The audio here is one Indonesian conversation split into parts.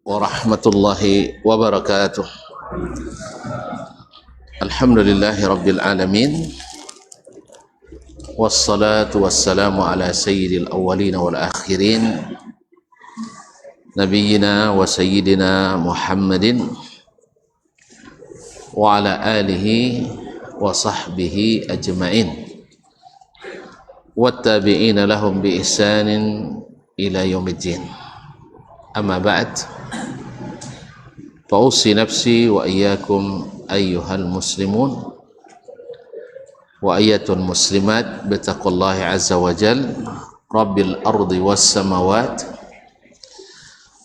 warahmatullahi wabarakatuh. Alhamdulillahi rabbil alamin. Wassalatu wassalamu ala sayyidil awwalin wal akhirin, nabiyyina wa sayyidina Muhammadin wa ala alihi wa sahbihi ajma'in wattabi'ina lahum bi ihsanin ila yaumiddin. Amma ba'd, fa'usi nafsi wa iyyakum ayyuhal muslimun wa ayyatul muslimat bittaqullahi azza wa jal rabbil ardi was samawat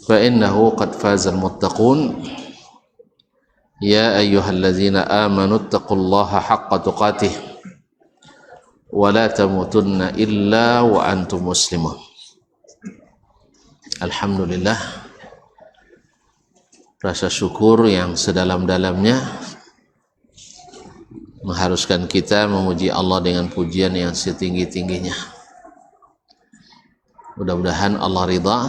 fa innahu qad fazal muttaqun. Ya ayyuhalladzina amanu ittaqullaha haqqa tuqatih wa la tamutunna illa wa antum muslimun. Alhamdulillah, rasa syukur yang sedalam-dalamnya mengharuskan kita memuji Allah dengan pujian yang setinggi-tingginya. Mudah-mudahan Allah ridha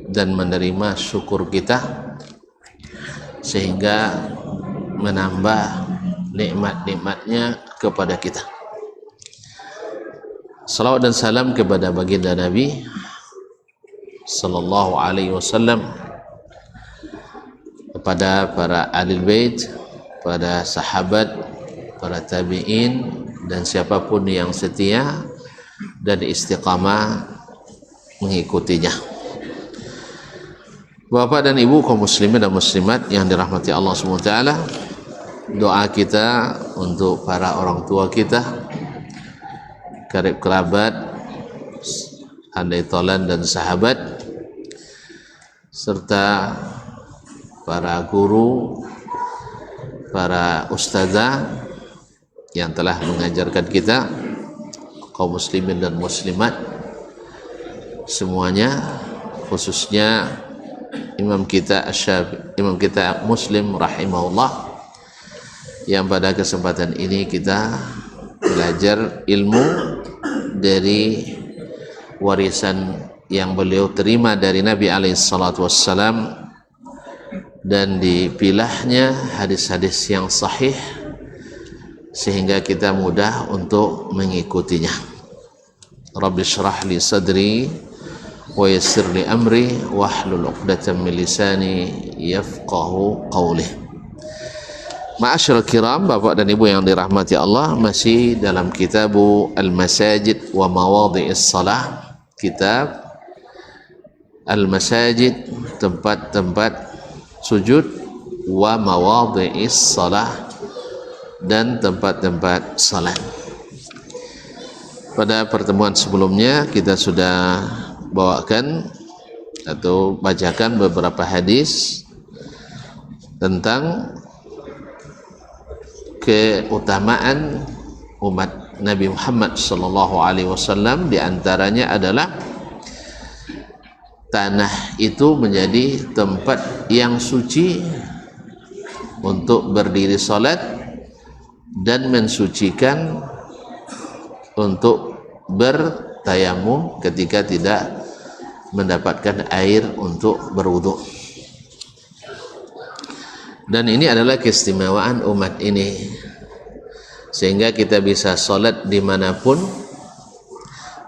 dan menerima syukur kita sehingga menambah nikmat-nikmatnya kepada kita. Salawat dan salam kepada baginda Nabi sallallahu alaihi wasallam, kepada para ahli bait, pada sahabat, para tabi'in, dan siapapun yang setia dan istiqamah mengikutinya. Bapak dan Ibu kaum muslimin dan muslimat yang dirahmati Allah SWT, doa kita untuk para orang tua kita, karib kerabat, handai tolan dan sahabat, serta para guru, para ustazah yang telah mengajarkan kita, kaum muslimin dan muslimat semuanya, khususnya imam kita Muslim rahimahullah, yang pada kesempatan ini kita belajar ilmu dari warisan yang beliau terima dari Nabi alaihi salatu wassalam, dan dipilahnya hadis-hadis yang sahih sehingga kita mudah untuk mengikutinya. Rabbi syrah li sadri wa yassir li amri wahlul 'uqdatam min lisani yafqahu qawli. Ma'asyiral kiram, Bapak dan Ibu yang dirahmati Allah, masih dalam kitabu Al-Masajid wa Mawadhi'is Shalah, kitab Al-Masajid, tempat-tempat sujud, wa mawadhi'is shalah, dan tempat-tempat salat. Pada pertemuan sebelumnya kita sudah bawakan atau bacakan beberapa hadis tentang keutamaan umat Nabi Muhammad sallallahu alaihi wasallam. Di antaranya adalah tanah itu menjadi tempat yang suci untuk berdiri salat dan mensucikan untuk bertayamum ketika tidak mendapatkan air untuk berwudu. Dan ini adalah keistimewaan umat ini, sehingga kita bisa salat dimanapun.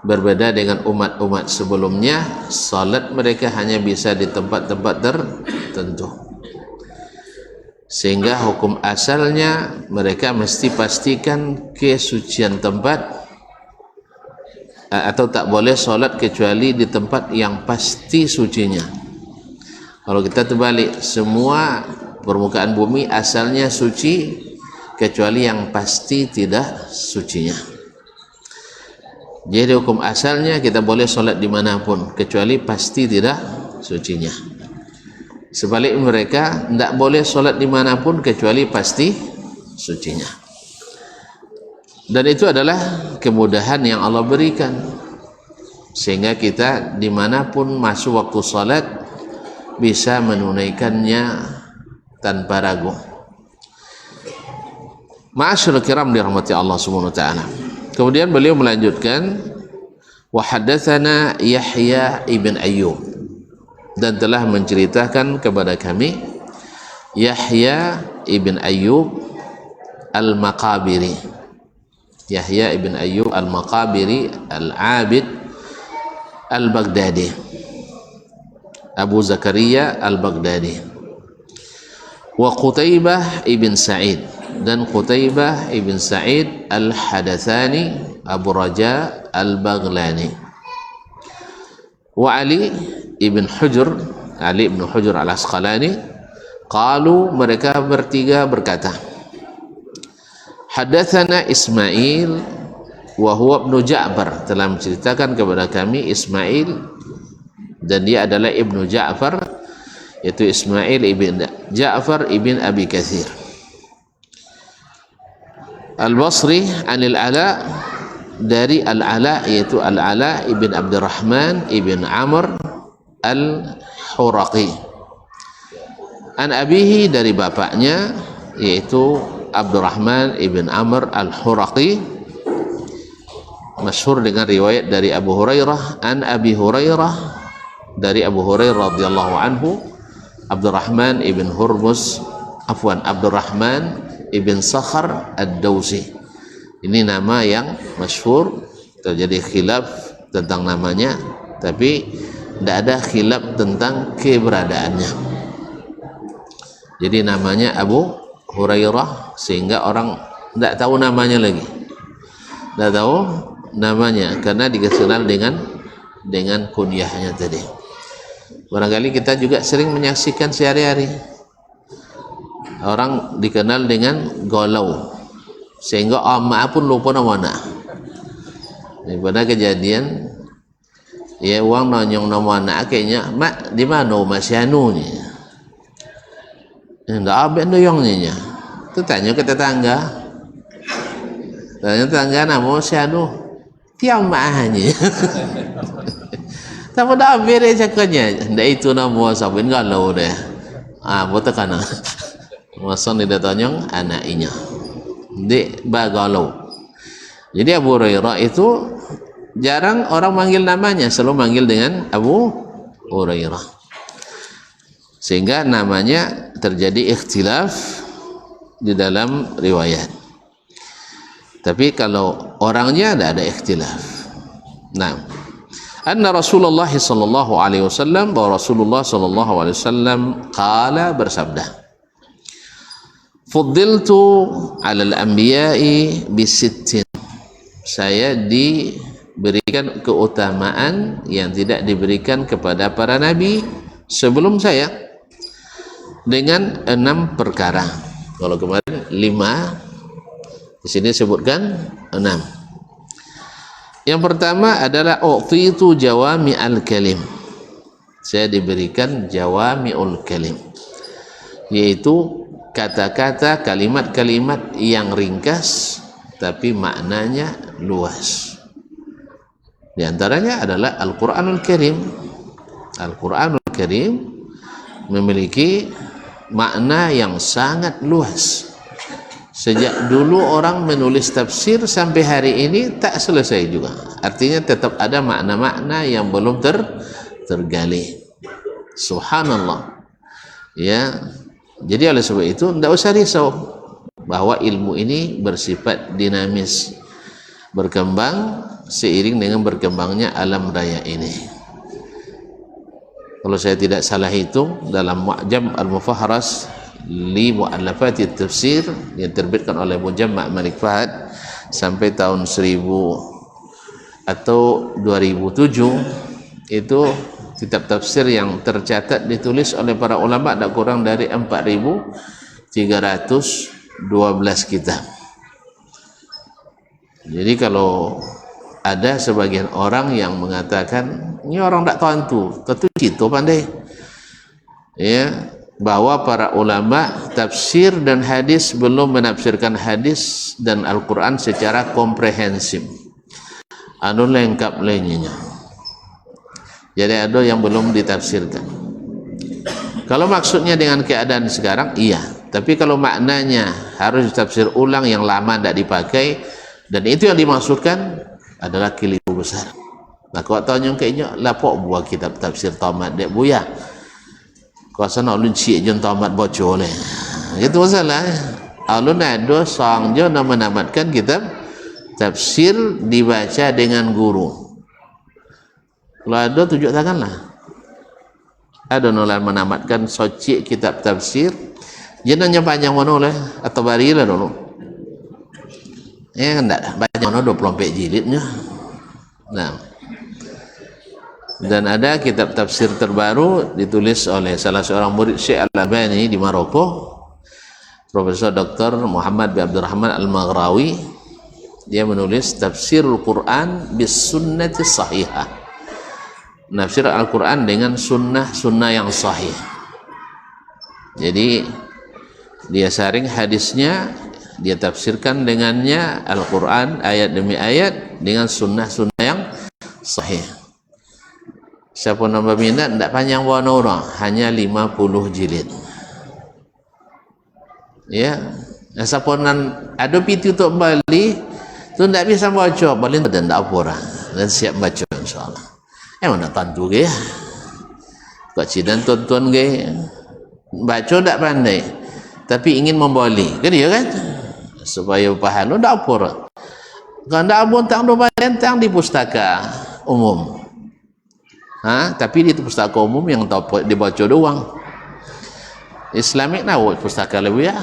Berbeda dengan umat-umat sebelumnya, salat mereka hanya bisa di tempat-tempat tertentu, sehingga hukum asalnya mereka mesti pastikan kesucian tempat, atau tak boleh salat kecuali di tempat yang pasti sucinya. Kalau kita terbalik, semua permukaan bumi asalnya suci kecuali yang pasti tidak sucinya. Jadi hukum asalnya kita boleh solat dimanapun kecuali pasti tidak sucinya. Sebalik mereka tidak boleh solat dimanapun kecuali pasti sucinya. Dan itu adalah kemudahan yang Allah berikan, sehingga kita dimanapun masuk waktu solat bisa menunaikannya tanpa ragu. Ma'asyiral kiram dirahmati Allah Subhanahu wa taala. Kemudian beliau melanjutkan, wa haddatsana Yahya ibn Ayyub. dan telah menceritakan kepada kami Yahya ibn Ayyub al-Maqabiri. Yahya ibn Ayyub al-Maqabiri al-Abid al-Baghdadi, Abu Zakaria al-Baghdadi. Wa Qutaibah ibn Sa'id, dan Qutaibah ibn Sa'id al-Hadathani Abu Raja al-Baghlani. Wa Ali ibn Hujr, Ali ibn Hujr al-Asqalani. Qalu, mereka bertiga berkata, Hadatsana Ismail wa huwa ibnu Ja'far, telah menceritakan kepada kami Ismail dan dia adalah ibnu Ja'far, yaitu Ismail ibn Ja'far ibn Abi Katsir. Al-Basri anil Ala, dari Al-Ala, yaitu Al-Ala ibn Abdurrahman ibn Amr al-Huraqi. An abihi, dari bapaknya, yaitu Abdurrahman ibn Amr al-Huraqi, masyhur dengan riwayat dari Abu Hurairah. An Abi Hurairah, dari Abu Hurairah radhiyallahu anhu, Abdurrahman ibn Hurmuz, Abdurrahman ibn Sakhar ad-Dawsi. Ini nama yang masyhur, terjadi khilaf tentang namanya, tapi tidak ada khilaf tentang keberadaannya. Jadi namanya Abu Hurairah, sehingga orang tidak tahu namanya lagi, tidak tahu namanya karena dikenal dengan kunyahnya tadi. Barangkali kita juga sering menyaksikan sehari-hari orang dikenal dengan Golau, sehingga amma pun lupa namanya. Ini pada kejadian ya, uang nanyong nama anak kayaknya mak di mana masih anu ni, ndak abek doyongnya. Tu tanya ke tetangga, nama si anu tiang mahanya. Tak pada abek dia cakapnya, ndak itu nama sabun Galau deh. Betul kan? Masa ni dia tanya anaknya, dek Bagalau. Jadi Abu Hurairah itu jarang orang manggil namanya, selalu manggil dengan Abu Hurairah, sehingga namanya terjadi ikhtilaf di dalam riwayat. Tapi kalau orangnya tidak ada ikhtilaf. Nah, anna Rasulullah sallallahu alaihi wasallam, bahwa Rasulullah sallallahu alaihi wasallam qala, bersabda, fuddiltu 'alal anbiya'i bisittin, saya diberikan keutamaan yang tidak diberikan kepada para nabi sebelum saya dengan 6 perkara. Kalau kemarin 5, di sini sebutkan 6. Yang pertama adalah u'titu jawami'al kalim, saya diberikan jawami'ul kalim, yaitu kata-kata, kalimat-kalimat yang ringkas tapi maknanya luas. Di antaranya adalah Al-Quranul Karim. Al-Quranul Karim memiliki makna yang sangat luas. Sejak dulu orang menulis tafsir sampai hari ini tak selesai juga. Artinya tetap ada makna-makna yang belum tergali. Subhanallah. Ya. Jadi oleh sebab itu tidak usah risau bahwa ilmu ini bersifat dinamis, berkembang seiring dengan berkembangnya alam raya ini. Kalau saya tidak salah hitung, dalam Mu'jam Al-Mufahras li Mu'allafati Tafsir yang terbitkan oleh Mujamma' Malik Fahad sampai tahun 1000 atau 2007, itu kitab tafsir yang tercatat ditulis oleh para ulama tak kurang dari 4.312 kitab. Jadi kalau ada sebagian orang yang mengatakan ini orang tak tahu tentu itu pandai, ya, bahwa para ulama tafsir dan hadis belum menafsirkan hadis dan Al-Quran secara komprehensif, anu lengkap lainnya. Jadi ada yang belum ditafsirkan. Kalau maksudnya dengan keadaan sekarang, iya. Tapi kalau maknanya harus ditafsir ulang yang lama tidak dipakai, dan itu yang dimaksudkan, adalah keliru besar. Maka tanya kayaknya lapok buat kitab tafsir tamat dek buya. Kuasa nak lunci jen tamat bocor le. Itu masalah. Alun ada sang je nak menamatkan kitab tafsir dibaca dengan guru. Kalau ada tunjuk tanganlah. Ada nulan menamatkan soci kitab tafsir. Jenanya panjang mana lah atau bari lah dulu. Ya enggak banyak mana 24 jilidnya. Nah. Dan ada kitab tafsir terbaru ditulis oleh salah seorang murid Syekh Al-Albani di Maroko, Profesor Dr. Muhammad bin Abdurrahman Al-Maghrawi. Dia menulis Tafsirul Quran bis sunnati sahihah, nafsir Al-Quran dengan sunnah yang sahih. Jadi dia saring hadisnya, dia tafsirkan dengannya Al-Quran ayat demi ayat dengan sunnah yang sahih. Siapa nambah minat tidak panjang warna orang, hanya 50 jilid. Ya, siapa nan ada piti untuk balik tu tidak bisa baca, balik dan tidak apa orang dan siap baca insyaallah. Mana tantu ke? Kak cidan tuan-tuan ke? Baca tidak pandai, tapi ingin membalik, kan dia kan? Supaya pahala tidak apa orang. Kalau tidak apa tang do tang di pustaka umum. Tapi di pustaka umum yang tahu dibaca doang. Islamik nak pustaka lebih ya.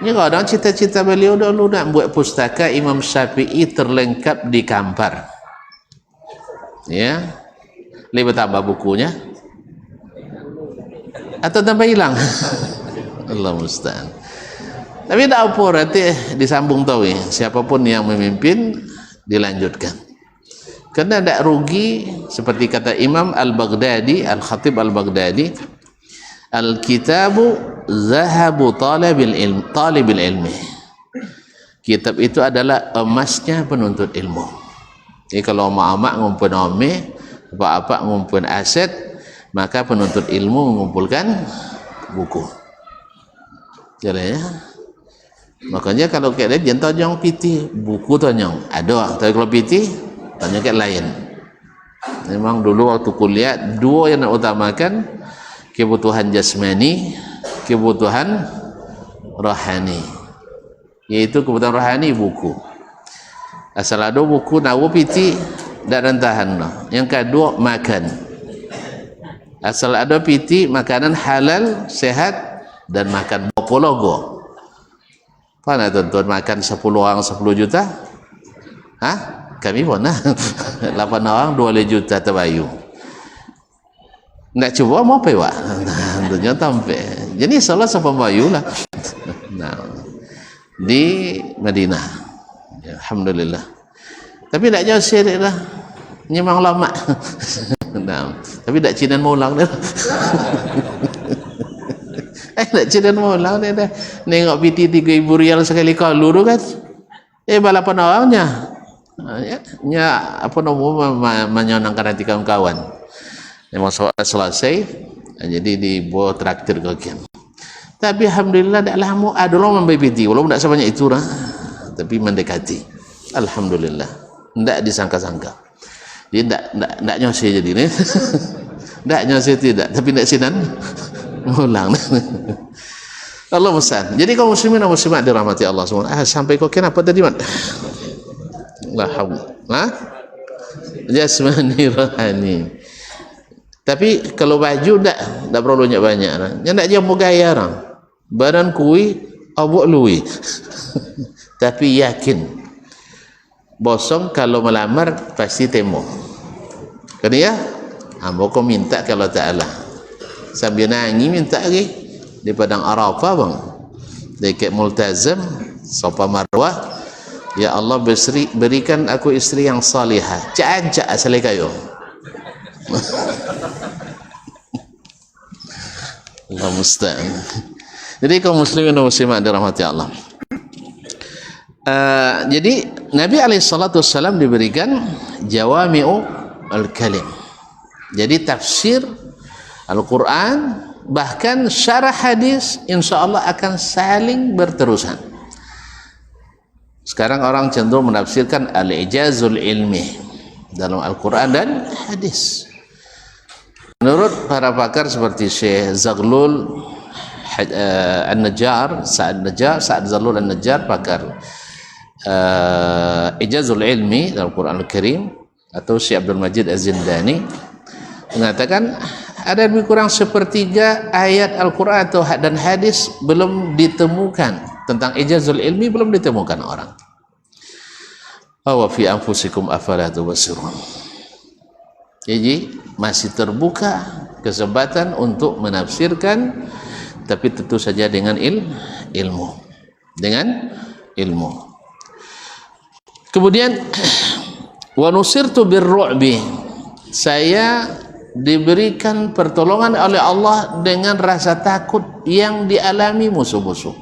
Ini kadang cita-cita beliau dulu nak buat pustaka Imam Syafi'i terlengkap di Kampar. Ya. Lebih tambah bukunya. Atau tambah hilang. Allah musta'an. Tapi tak apa nanti disambung tahu ya. Siapapun yang memimpin dilanjutkan. Karena tidak rugi seperti kata Imam Al-Baghdadi, Al-Khatib Al-Baghdadi, Al-Kitabu zahabu talibil ilmi. Kitab itu adalah emasnya penuntut ilmu. Jadi kalau mak-mak ngumpul ome, apa-apa ngumpul aset, maka penuntut ilmu mengumpulkan buku. Jadi ya. Makanya kalau kita jangan tanya piti, buku tanya ada. Tapi kalau piti tanya ke lain. Memang dulu waktu kuliah dua yang nak utamakan, kebutuhan jasmani, kebutuhan rohani. Yaitu kebutuhan rohani buku. Asal ada buku nawa piti tak rentahan lah. Yang kedua makan. Asal ada piti makanan halal, sehat dan makan bopologo. Mana tuan-tuan makan 10 orang 10 juta? Kami pun 8 orang 2 juta terbayu. Nak cuba mau apa ya? Tentunya tampe. Jadi salah satu pembayu lah. Nah, di Madinah. Ya, alhamdulillah. Tapi tak jauh syirik lah. Memang lama. Nah, tapi tak Cina maulang dah. Tak Cina maulang dah. Nengok PT 3,000 rial sekali kalau tu kan. Balapan orangnya. Apa nama menyenangkan hati kawan-kawan. Memang soal selesai, jadi dibuat traktir ke. Tapi alhamdulillah dak lama ada orang membeli PT, walaupun tak sebanyak itu lah, tapi mendekati. Alhamdulillah, tidak disangka-sangka. Dia tidak nyosir jadi ni, tidak nyosir tidak, tapi tidak sinan, ulang. Allah musta'an. Jadi kaum muslimin dan muslimat dirahmati Allah semua. Sampai kau kena apa tadi man? Jasmani rohani. Tapi kalau baju tak perlu banyak. Yang nak jamu gaya orang. Badan kui, abuk lui. Tapi yakin. Bosong kalau melamar pasti temu. Kena ya? Hamba kau minta kalau Ta'ala. Sambil nangis minta lagi. Di Padang Arafah bang. Dekat Multazam, Safa Marwah. Ya Allah berikan aku istri yang salihah. Cak-cak asal kayu. Allah musta'an. Jadi kaum muslimin dan muslimat dirahmati Allah. Jadi Nabi SAW diberikan jawami'u al-kalim. Jadi tafsir Al-Quran bahkan syarah hadis insyaAllah akan saling berterusan. Sekarang orang cenderung menafsirkan al-ijazul ilmi. dalam Al-Quran dan hadis. Menurut para pakar seperti Syekh Zaghlul An-Najjar, Sa'ad Zaghlul An-Najjar, pakar Ijazul Ilmi dalam Quran Al-Karim, atau Syekh Abdul Majid Az-Zindani, mengatakan ada lebih kurang sepertiga ayat Al-Quran atau dan hadis belum ditemukan, tentang Ijazul Ilmi belum ditemukan orang. Wa fi anfusikum afala tubsirun. Jadi masih terbuka kesempatan untuk menafsirkan, tapi tentu saja dengan ilmu. Kemudian wa nusirtu birru'bi, saya diberikan pertolongan oleh Allah dengan rasa takut yang dialami musuh-musuh.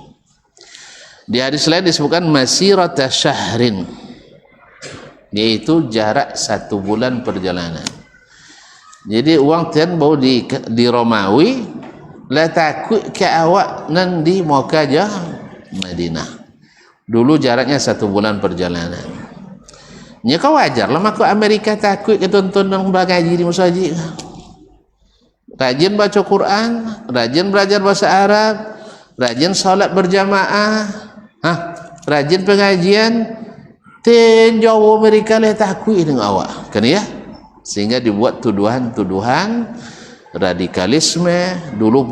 Di hadis lain disebutkan masirata syahrin, yaitu jarak 1 bulan perjalanan. Jadi uang tian bau di Romawi la takut ke awak nan di Makkah Madinah. Dulu jaraknya 1 bulan perjalanan. Nya kau wajar lah mak Amerika takut ke tonton nang bagaji di musajid. Rajin baca Quran, rajin belajar bahasa Arab, rajin salat berjamaah, rajin pengajian, tenjau Amerika le takut dengan awak. Kan ya? Sehingga dibuat tuduhan-tuduhan radikalisme, dulu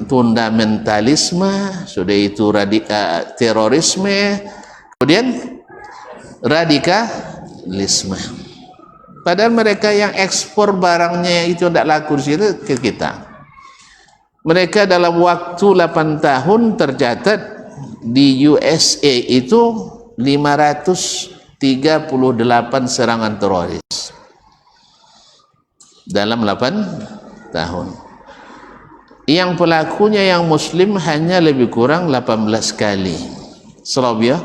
fundamentalisme, sudah itu terorisme, kemudian radikalisme. Padahal mereka yang ekspor barangnya itu tidak laku di situ ke kita. Mereka dalam waktu 8 tahun tercatat di USA itu 538 serangan teroris dalam 8 tahun. Yang pelakunya yang muslim hanya lebih kurang 18 kali. Surabaya?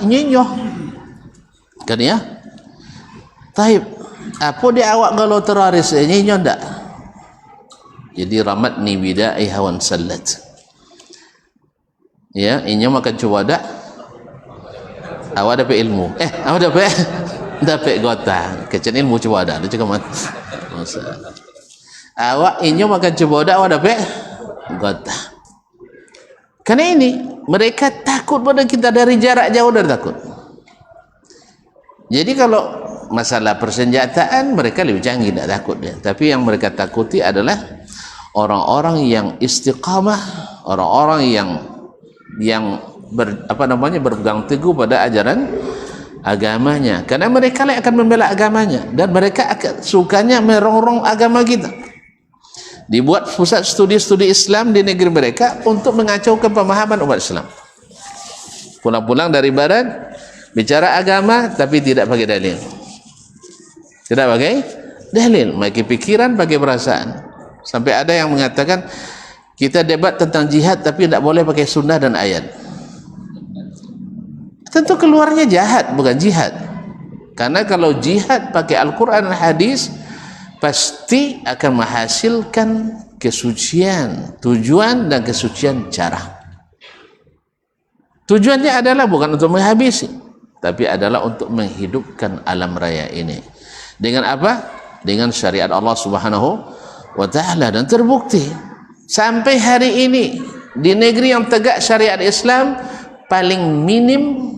Nyinyoh kan ya? Taib apa dia awak kalau teroris nyinyoh ndak? Jadi ramat ni bidai hawan sallat. Ya, inyo makan coba dak? Awak dapat ilmu. Awak dapat gotang. Kecil ilmu coba dak. Dia cakap masa. Awak inyo makan coba dak, awak dapat gotang. Karena ini mereka takut pada kita dari jarak jauh, dari takut. Jadi kalau masalah persenjataan mereka lebih canggih, tidak takut dia. Tapi yang mereka takuti adalah orang-orang yang istiqamah, orang-orang yang berpegang teguh pada ajaran agamanya. Karena mereka akan membela agamanya dan mereka akan sukanya merongrong agama kita. Dibuat pusat studi-studi Islam di negeri mereka untuk mengacaukan pemahaman umat Islam. Pulang-pulang dari barat bicara agama tapi tidak pakai dalil. Tidak pakai dalil, pakai pikiran, pakai perasaan. Sampai ada yang mengatakan kita debat tentang jihad tapi tidak boleh pakai sunnah dan ayat. Tentu keluarnya jahat, bukan jihad. Karena kalau jihad pakai Al-Quran dan hadis pasti akan menghasilkan kesucian tujuan dan kesucian cara. Tujuannya adalah bukan untuk menghabisi, tapi adalah untuk menghidupkan alam raya ini. Dengan apa? Dengan syariat Allah Subhanahu wa Ta'ala. Dan terbukti sampai hari ini di negeri yang tegak syariat Islam paling minim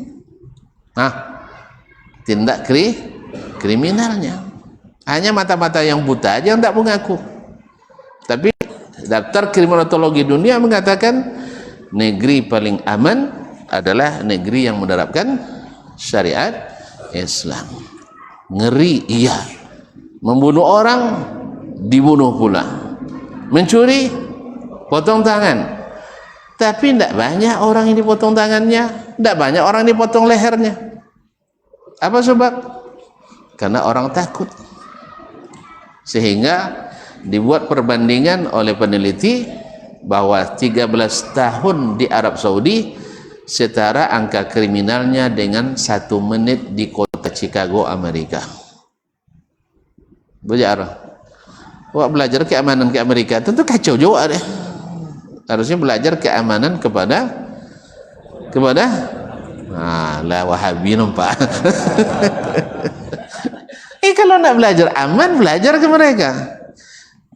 tindak kriminalnya. Hanya mata-mata yang buta aja yang tidak mengaku. Tapi daftar kriminologi dunia mengatakan negeri paling aman adalah negeri yang menerapkan syariat Islam. Ngeri, iya. Membunuh orang, dibunuh pula. Mencuri, potong tangan. Tapi tidak banyak orang ini potong tangannya, tidak banyak orang ini potong lehernya. Apa sebab? Karena orang takut. Sehingga dibuat perbandingan oleh peneliti bahwa 13 tahun di Arab Saudi setara angka kriminalnya dengan 1 menit di kota Chicago, Amerika. Belajar. Wah, belajar keamanan ke Amerika tentu kacau juga deh. Harusnya belajar keamanan kepada Lah Wahabi nampak. Kalau nak belajar aman, belajar ke mereka.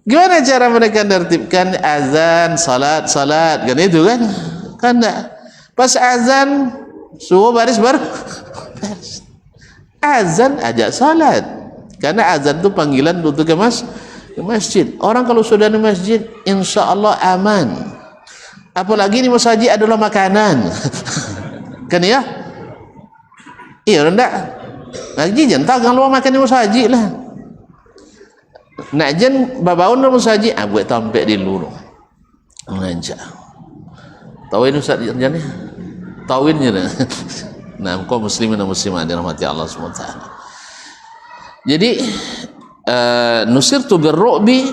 Gimana cara mereka tertibkan azan, salat kan itu kan? Kan enggak. Pas azan suruh baris baru. Azan ajak salat. Karena azan itu panggilan untuk ke masjid. Orang kalau sudah di masjid, insya Allah aman. Apalagi di masjid adalah makanan. Kan ya? Iya enggak? Lagi jangan kalau makan di masjid lah. Nak jen babaun di masjid, buat tampek di lulu. Ngajak. Tauin Ustaz jangan. Tauin je dah. Nah, kau muslimin dan muslimat dirahmati Allah SWT. Jadi nusirtu birru'bi,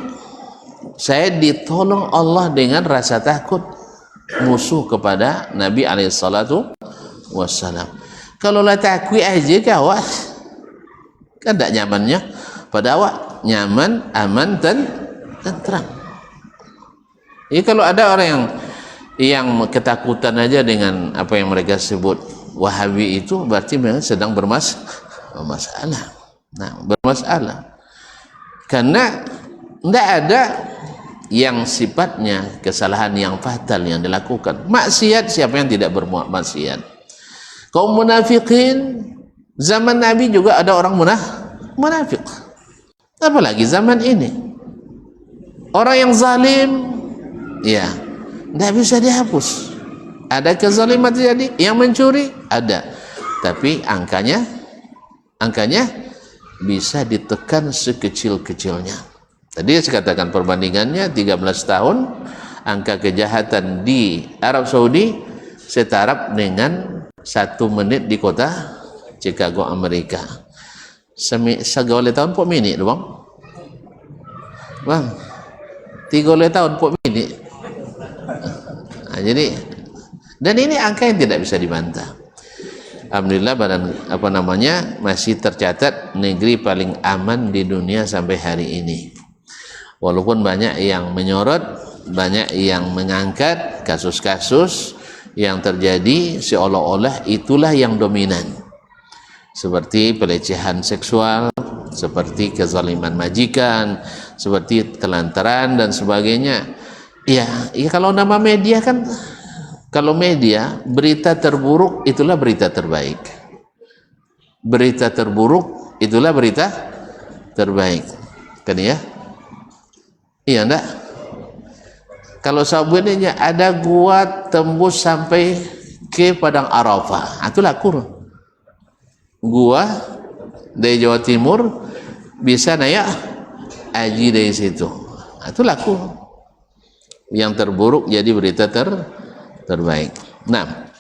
saya ditolong Allah dengan rasa takut musuh kepada Nabi alaihissalatu wassalam. Kalau lah takut aja ke awak kan tak nyamannya pada awak, nyaman, aman dan tenteram. Jadi kalau ada orang yang ketakutan aja dengan apa yang mereka sebut Wahabi itu, berarti memang sedang bermasalah. Nah, bermasalah karena tidak ada yang sifatnya kesalahan yang fatal yang dilakukan. Maksiat, siapa yang tidak berbuat maksiat? Kaum munafikin zaman Nabi juga ada orang munafik. Apalagi zaman ini orang yang zalim, ya tidak bisa dihapus. Ada kezaliman terjadi, yang mencuri ada, tapi angkanya bisa ditekan sekecil-kecilnya. Tadi saya katakan perbandingannya 13 tahun angka kejahatan di Arab Saudi setara dengan 1 menit di kota Chicago, Amerika. Segala tahun pok minit bang. Bang, 3 tahun pok minit. Nah, jadi dan ini angka yang tidak bisa dibantah. Alhamdulillah masih tercatat negeri paling aman di dunia sampai hari ini. Walaupun banyak yang menyorot, banyak yang mengangkat kasus-kasus yang terjadi seolah-olah itulah yang dominan. Seperti pelecehan seksual, seperti kezaliman majikan, seperti telantaran dan sebagainya. Ya kalau nama media kan, kalau media berita terburuk itulah berita terbaik. Berita terburuk itulah berita terbaik. Kan ya? Iya enggak? Kalau sebenarnya ada gua tembus sampai ke Padang Arafah, itulah kur. Gua dari Jawa Timur bisa naik haji dari situ. Itulah kur. Yang terburuk jadi berita terbaik. Nah,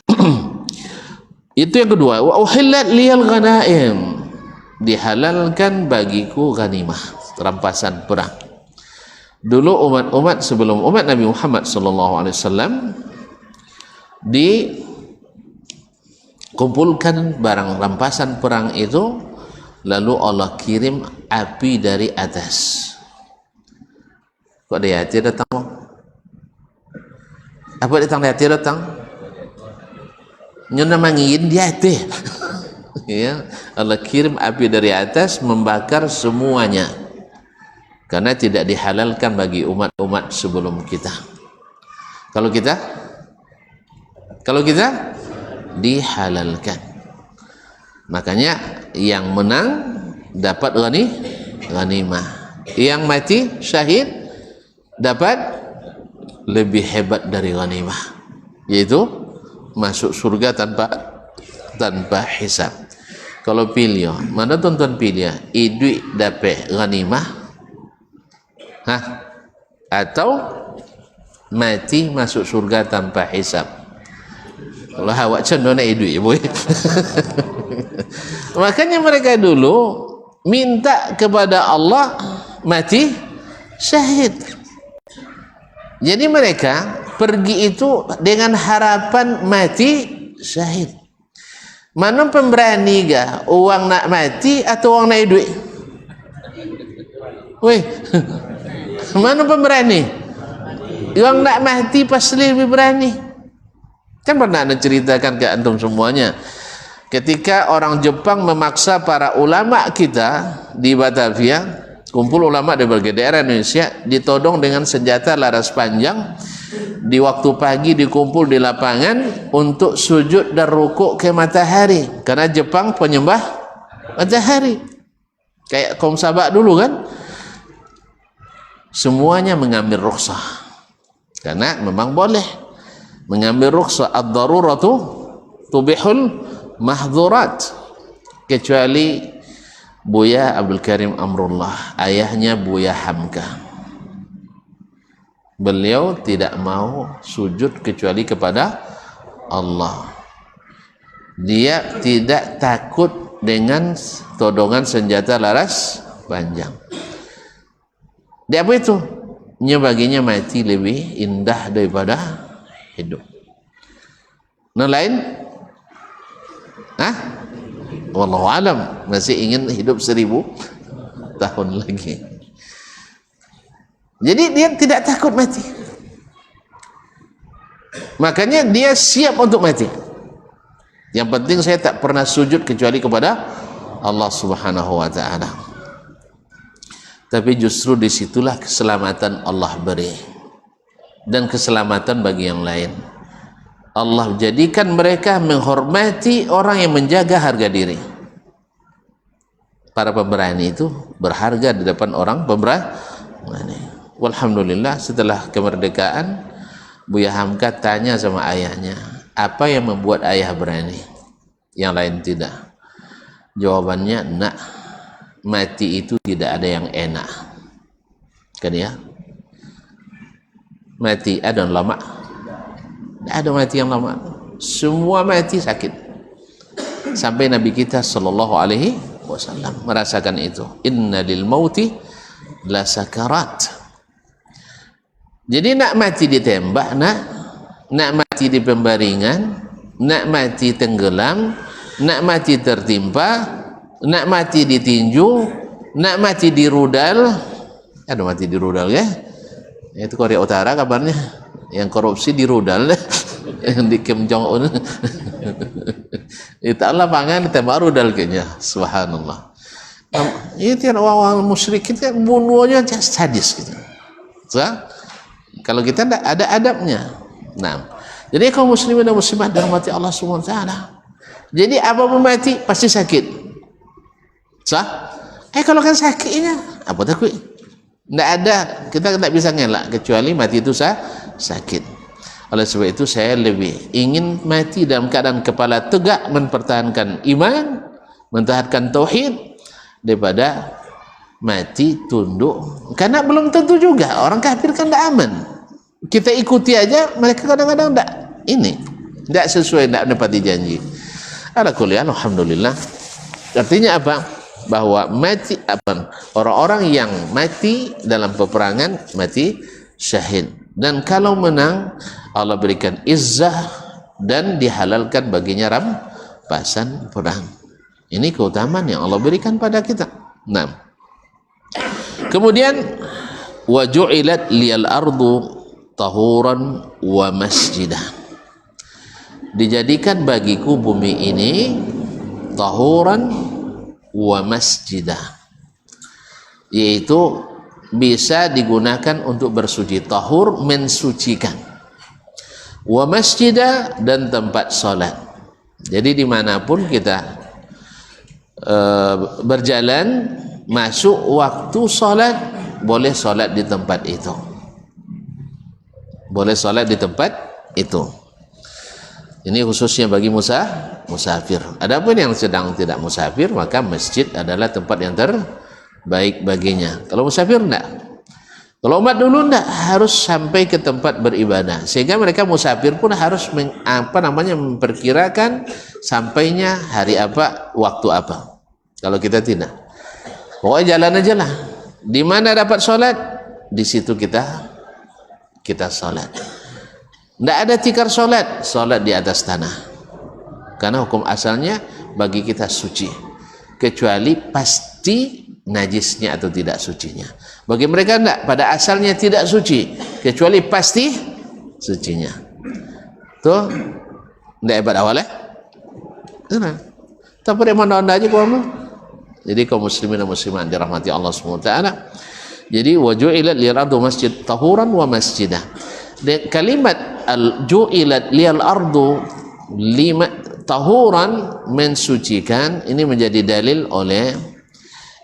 itu yang kedua. Wa uhillat liyal ghanaim, dihalalkan bagiku ghanimah, rampasan perang. Dulu umat-umat sebelum umat Nabi Muhammad SAW dikumpulkan barang rampasan perang itu, lalu Allah kirim api dari atas. Kok dia hati datang? Apa datang hati datang? Nyona mangin dia hati. Ya, Allah kirim api dari atas membakar semuanya. Karena tidak dihalalkan bagi umat-umat sebelum kita. Kalau kita dihalalkan. Makanya yang menang dapat ghanimah. Yang mati syahid dapat lebih hebat dari ghanimah, yaitu masuk surga tanpa hisab. Kalau pilih, mana tuan-tuan pilih? Idui dapat ghanimah, atau mati masuk surga tanpa hisab? Kalau awak cenderung nak idui, boy. Makanya mereka dulu minta kepada Allah mati syahid. Jadi mereka pergi itu dengan harapan mati syahid. Mana pemberani ga uang nak mati atau uang nak duit? Weh, mana pemberani? Uang nak mati pasti lebih berani. Kan pernah Anda ceritakan ke antum semuanya, ketika orang Jepang memaksa para ulama kita di Batavia, kumpul ulama dari berbagai daerah Indonesia, ditodong dengan senjata laras panjang, di waktu pagi dikumpul di lapangan untuk sujud dan rukuk ke matahari, karena Jepang penyembah matahari, kayak kaum Sabak dulu kan. Semuanya mengambil rukhsah, karena memang boleh mengambil rukhsah, ad-daruratu tubihul mahdzurat, kecuali Buya Abdul Karim Amrullah, ayahnya Buya Hamka. Beliau tidak mau sujud kecuali kepada Allah. Dia tidak takut dengan todongan senjata laras panjang. Dia apa itu? Baginya mati lebih indah daripada hidup. Nah lain, wallahu alam, masih ingin hidup 1000 tahun lagi. Jadi dia tidak takut mati, makanya dia siap untuk mati. Yang penting saya tak pernah sujud kecuali kepada Allah Subhanahu wa ta'ala. Tapi justru disitulah keselamatan Allah beri, dan keselamatan bagi yang lain. Allah jadikan mereka menghormati orang yang menjaga harga diri. Para pemberani itu berharga di depan orang pemberani. Walhamdulillah, setelah kemerdekaan, Buya Hamka tanya sama ayahnya, apa yang membuat ayah berani, yang lain tidak? Jawabannya, nak, mati itu tidak ada yang enak, kan ya? Mati ada yang lama? Tidak ada mati yang lama. Semua mati sakit. Sampai Nabi kita sallallahu alaihi wasallam merasakan itu. Inna lil mauti la sakarat. Jadi nak mati ditembak, nak mati di pembaringan, nak mati tenggelam, nak mati tertimpa, nak mati ditinju, nak mati di rudal. Ada mati di rudal ya? Itu Korea Utara kabarnya, yang korupsi di rudal, yang di Kim Jong Un. Itu Allah pangan ditembak rudal kayaknya. Subhanallah. Itu yang orang musyrik itu bunuhnya sadis gitu. Kalau kita tidak ada adabnya. Nah, jadi kaum muslimin dan muslimat dirahmati Allah Subhanahu wa taala. Jadi apapun mati pasti sakit. Kalau kan sakitnya apa takut? Tidak ada, kita tidak bisa ngelak kecuali mati itu sakit. Oleh sebab itu saya lebih ingin mati dalam keadaan kepala tegak mempertahankan iman, mempertahankan tauhid, daripada mati tunduk. Karena belum tentu juga, orang kafir kan tidak aman. Kita ikuti aja, mereka kadang-kadang tidak sesuai, tidak menepati janji. Ala kulli hal, alhamdulillah. Artinya apa? Bahwa mati orang-orang yang mati dalam peperangan mati syahid, dan kalau menang Allah berikan izzah dan dihalalkan baginya rampasan perang. Ini keutamaan yang Allah berikan pada kita. Nah, kemudian wa ju'ilat liyal ardu tahuran wa masjidah, dijadikan bagiku bumi ini tahuran wa masjidah, yaitu bisa digunakan untuk bersuci. Tahur mensucikan, wa masjidah dan tempat sholat. Jadi dimanapun kita berjalan, masuk waktu sholat, boleh sholat di tempat itu, boleh sholat di tempat itu. Ini khususnya bagi musafir. Adapun yang sedang tidak musafir, maka masjid adalah tempat yang terbaik baginya. Kalau musafir enggak. Kalau umat dulu enggak, harus sampai ke tempat beribadah. Sehingga mereka musafir pun harus memperkirakan sampainya hari apa, waktu apa. Kalau kita tidak, pokoknya jalan aja lah. Di mana dapat sholat, di situ kita sholat. Tidak ada tikar sholat di atas tanah, karena hukum asalnya bagi kita suci, kecuali pasti najisnya atau tidak sucinya. Bagi mereka tidak, pada asalnya tidak suci, kecuali pasti sucinya. Tuh, Ndak hebat awal nah tapi dari mana aja kamu. Jadi kaum muslimin dan muslimat dirahmati Allah SWT. Jadi waju'ilat lil ardu masjid tahuran wa masjidah. Dan kalimat ju'ilat lil ardu lima tahuran, mensucikan, ini menjadi dalil oleh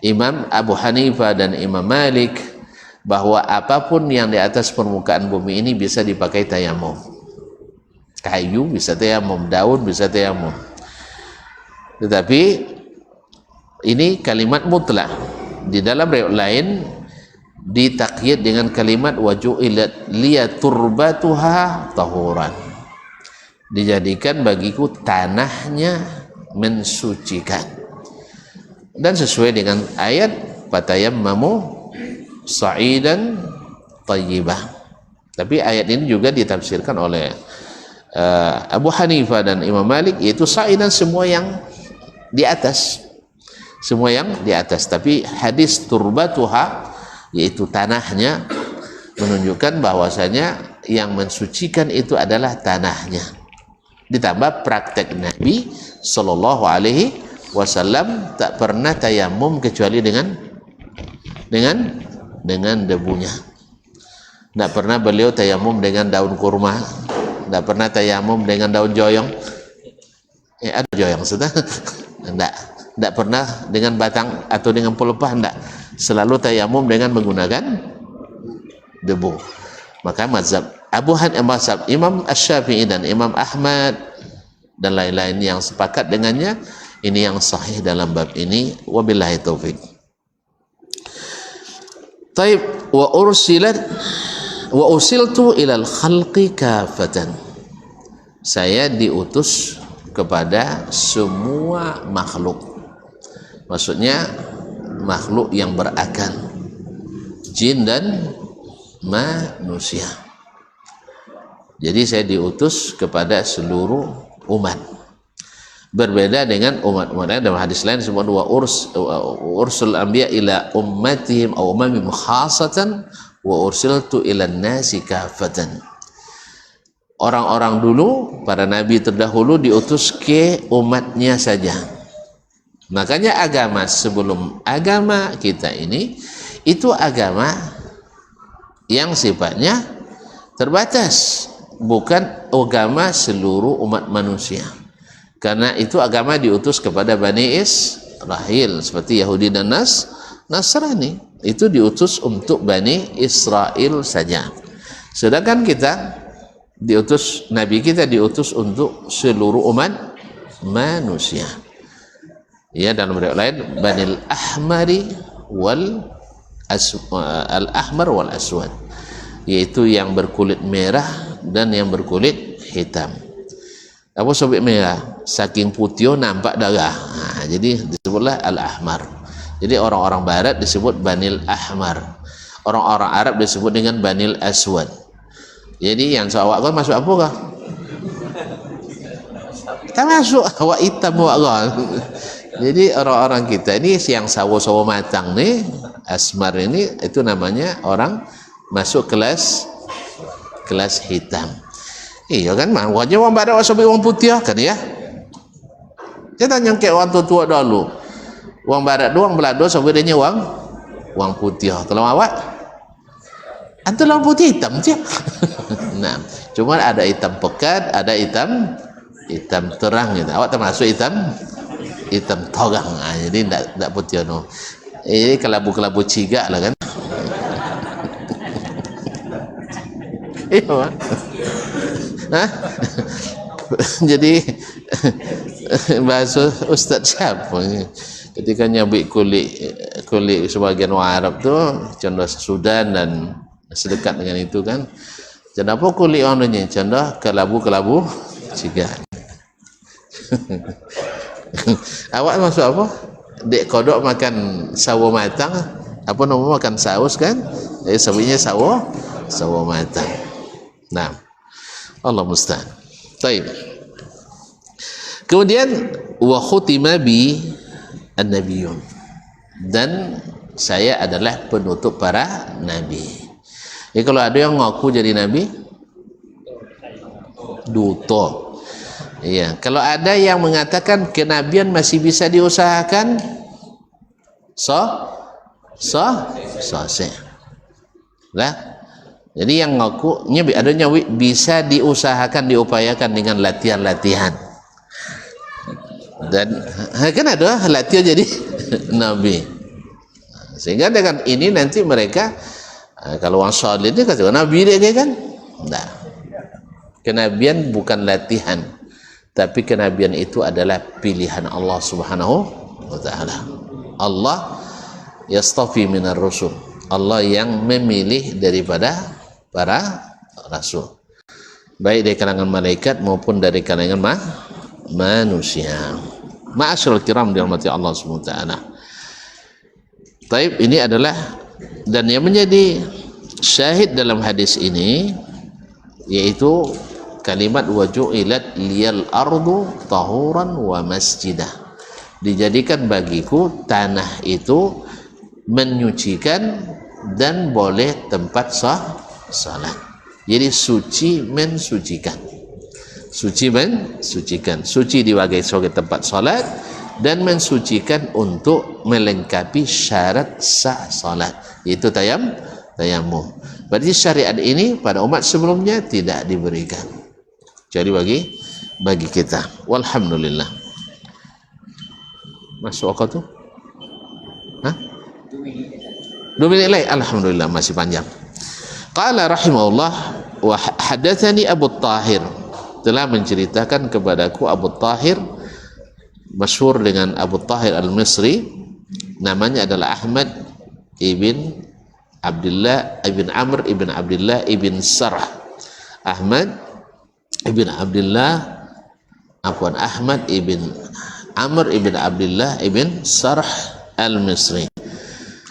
Imam Abu Hanifah dan Imam Malik bahwa apapun yang di atas permukaan bumi ini bisa dipakai tayamum. Kayu bisa tayamum, daun bisa tayamum. Tetapi ini kalimat mutlak. Di dalam riwayat lain ditakyid dengan kalimat waju'ilat liyaturbatuha tahuran. Dijadikan bagiku tanahnya mensucikan. Dan sesuai dengan ayat fatayammamu sa'idan tayyibah. Tapi ayat ini juga ditafsirkan oleh Abu Hanifah dan Imam Malik, yaitu sa'idan semua yang di atas. Semua yang di atas. Tapi hadis turbatuha, yaitu tanahnya, menunjukkan bahwasanya yang mensucikan itu adalah tanahnya. Ditambah praktek Nabi Sallallahu Alaihi Wasallam tak pernah tayamum kecuali dengan debunya. Tidak pernah beliau tayamum dengan daun kurma, tidak pernah tayamum dengan daun joyong. Ada joyong sudah? Tidak pernah dengan batang atau dengan pelepah, tidak. Selalu tayamum dengan menggunakan debu. Maka mazhab mazhab Imam Asy-Syafi'i dan Imam Ahmad dan lain-lain yang sepakat dengannya, ini yang sahih dalam bab ini. Wabillahi taufik. Taib wa ursiltu ilal khalqi kafatan. Saya diutus kepada semua makhluk. Maksudnya makhluk yang berakal, jin dan manusia. Jadi saya diutus kepada seluruh umat. Berbeda dengan umat-umat dalam hadis lain disebut wa ursul anbiya ila ummatihim aw umamihim khassatan wa ursiltu ila nasi kafatan. Orang-orang dulu, para nabi terdahulu diutus ke umatnya saja. Makanya agama sebelum agama kita ini, itu agama yang sifatnya terbatas, bukan agama seluruh umat manusia. Karena itu agama diutus kepada Bani Israel, seperti Yahudi dan Nasrani. Itu diutus untuk Bani Israel saja. Sedangkan kita diutus, Nabi kita diutus untuk seluruh umat manusia. Ya, dalam riwayat lain Banil Ahmari wal Al-Ahmar wal Aswad, yaitu yang berkulit merah dan yang berkulit hitam. Apa sebab merah? Saking putih nampak darah. Jadi disebutlah Al-Ahmar. Jadi orang-orang barat disebut Banil Ahmar. Orang-orang Arab disebut dengan Banil Aswad. Jadi yang awak kau masuk apa kah? Kita masuk awak hitam awak kau. Jadi orang-orang kita ini yang sawo-sawo matang nih, asmar ini, itu namanya orang masuk kelas hitam. Iya kan, wajah orang barat sampai orang putih kan ya. Kita nyangkut orang tua dulu. Orang barat doang belado sampai dia orang putih. Kalau awak antu orang putih hitam je. Nah, cuma ada hitam pekat, ada hitam terang gitu. Awak termasuk hitam torang. Jadi tidak putih no. Ini kelabu cigak lah kan. Iya. Jadi bahasa Ustaz siapa ketika nyabik kulit sebagian orang Arab tu contoh Sudan dan sedekat dengan itu kan, kenapa kulit orang ni contoh kelabu cigak. Awak masuk apa? Dek kodok makan sawo matang, apa nama makan saus kan? Jadi sawinya sawo matang. Nah, Allah musta'an. Baik. Kemudian wa khutima bi an-nabiyyun. Dan saya adalah penutup para nabi. Jadi kalau ada yang ngaku jadi nabi, duto. Iya, kalau ada yang mengatakan kenabian masih bisa diusahakan, sahih. Lah, jadi yang ngakunya adanya bisa diusahakan, diupayakan dengan latihan-latihan. Dan kan ada latihan jadi nabi. Sehingga dengan ini nanti mereka kalau orang salih itu kata nabi dia kan? Nah, kenabian bukan latihan, tapi kenabian itu adalah pilihan Allah Subhanahu wa taala. Allah yastafi minar rusul. Allah yang memilih daripada para rasul. Baik dari kalangan malaikat maupun dari kalangan manusia. Ma'asyiral kiram dirahmati Allah Subhanahu wa taala. Taib, ini adalah, dan yang menjadi syahid dalam hadis ini yaitu kalimat waju'ilat liyal ardu tahuran wa masjidah. Dijadikan bagiku tanah itu menyucikan dan boleh tempat salat. Jadi suci mensucikan. Suci mensucikan. Suci sebagai tempat salat dan mensucikan untuk melengkapi syarat sah salat, yaitu tayamum. Berarti syariat ini pada umat sebelumnya tidak diberikan. Jadi bagi kita. Walhamdulillah. Masuk waktu tu? Hah? 2 minit lagi. Alhamdulillah, masih panjang. Qala rahimahullah wa hadatsani Abu Tahir, telah menceritakan kepadaku Abu Tahir, masyhur dengan Abu Tahir Al-Misri, namanya adalah Ahmad ibn Abdullah ibn Amr ibn Abdullah ibn Sarh. Ahmad ibn Abdullah Ahmad ibn Amr ibn Abdullah ibn Sarh Al-Misri,